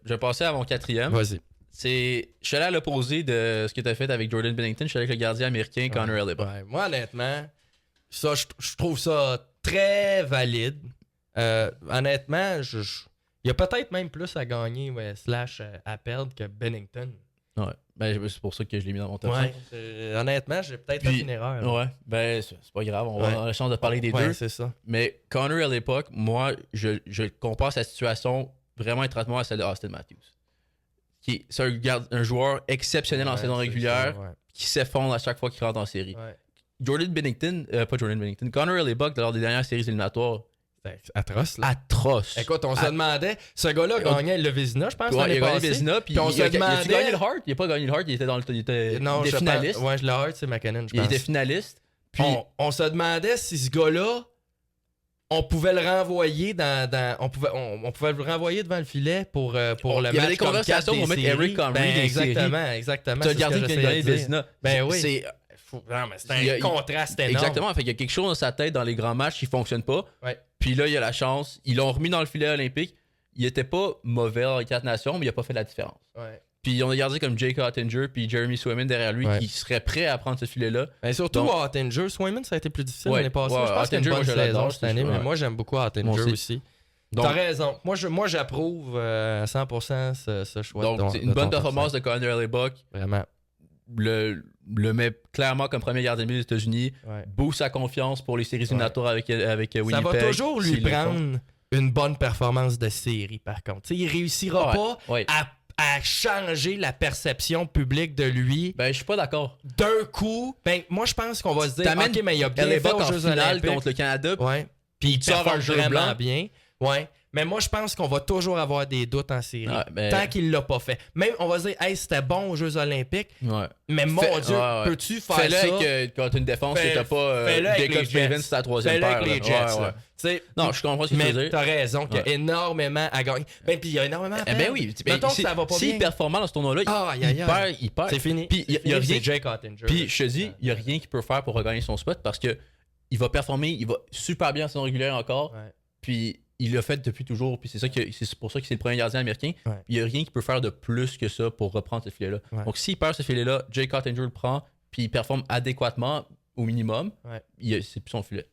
Je vais passer à mon quatrième. Vas-y. Je suis allé à l'opposé de ce que tu as fait avec Jordan Bennington. Je suis allé avec le gardien américain Connor Hellebuyck. Ouais. Moi, honnêtement, ça, je trouve ça très valide. Honnêtement, il y a peut-être même plus à gagner / à perdre que Bennington. Ouais. Ben, c'est pour ça que je l'ai mis dans mon top Ouais. 5. Honnêtement, j'ai peut-être fait une erreur. Là. Ouais. Ben, c'est pas grave. On va avoir la chance de parler des deux. C'est ça. Mais Connor Hellebuyck, moi, je compare sa situation vraiment étroitement à celle de Austin Matthews. C'est un joueur exceptionnel en saison régulière qui s'effondre à chaque fois qu'il rentre en série. Ouais. Pas Jordan Bennington, Connor Hellebuyck, lors des dernières séries éliminatoires, C'est atroce, là. atroce. Écoute, on se demandait, ce gars-là gagnait le Vézina, je pense. Ouais, il a gagné le Vézina, puis on se il a demandait. gagné le Hart. Il n'a pas gagné le Hart, il était dans le. Il était finaliste. Ouais, le Hart, c'est McKinnon, je pense. Il était finaliste. Puis on se demandait si ce gars-là, on pouvait le renvoyer on pouvait le renvoyer devant le filet pour le match. Il y avait des conversations pour mettre Eric Comrie dans exactement. Tu as gardé qu'il a gagné le Vézina. Ben oui. C'est un contraste énorme. Exactement. Fait qu'il y a quelque chose dans sa tête dans les grands matchs qui fonctionne pas. Ouais. Puis là, il a la chance. Ils l'ont remis dans le filet olympique. Il était pas mauvais dans les 4 nations, mais il a pas fait la différence. Ouais. Puis on a gardé comme Jake Ottinger puis Jeremy Swayman derrière lui qui seraient prêts à prendre ce filet-là. Et surtout Ottinger. Swayman, ça a été plus difficile l'année passée. Ouais, je pense qu'il y a une bonne saison cette année, mais moi j'aime beaucoup Ottinger aussi. Donc, t'as raison. Moi j'approuve à 100% ce choix. Donc c'est une bonne performance de Connor Hellebuyck. Vraiment. Le met clairement comme premier gardien de but des États-Unis. Ouais. Booste sa confiance pour les séries éliminatoires avec Winnipeg. Ça va toujours lui prendre une bonne performance de série, par contre. T'sais, il réussira pas à changer la perception publique de lui. Ben, je suis pas d'accord. D'un coup, moi, je pense qu'on va se dire, OK, mais il a bien fait aux Jeux Olympiques contre le Canada. Ouais. Puis il performe vraiment blanc. bien. Ouais. Mais moi, je pense qu'on va toujours avoir des doutes en série. Tant qu'il l'a pas fait. Même, on va se dire, hey, c'était bon aux Jeux Olympiques. Ouais. Mais mon Dieu, peux-tu faire Fais-le ça? Fais-le quand tu as une défense et t'as pas Jacob Stevens sur ta troisième paire. Fais-le avec les Jets. Non, je comprends ce que tu veux dire. Mais t'as raison qu'il y a énormément à gagner. Puis il y a énormément à perdre. Ben oui. Mettons que ça va pas bien. S'il est performant dans ce tournoi-là, il perd. C'est fini. Puis il y a rien. C'est Jake Ottinger. Puis je te dis, il y a rien qu'il peut faire pour regagner son spot parce que il va performer, il va super bien en saison régulière encore. Puis il l'a fait depuis toujours, puis c'est pour ça que c'est le premier gardien américain. Il n'y a rien qui peut faire de plus que ça pour reprendre ce filet-là. Donc s'il perd ce filet-là, Jake Ottinger le prend, puis il performe adéquatement au minimum, c'est plus son filet.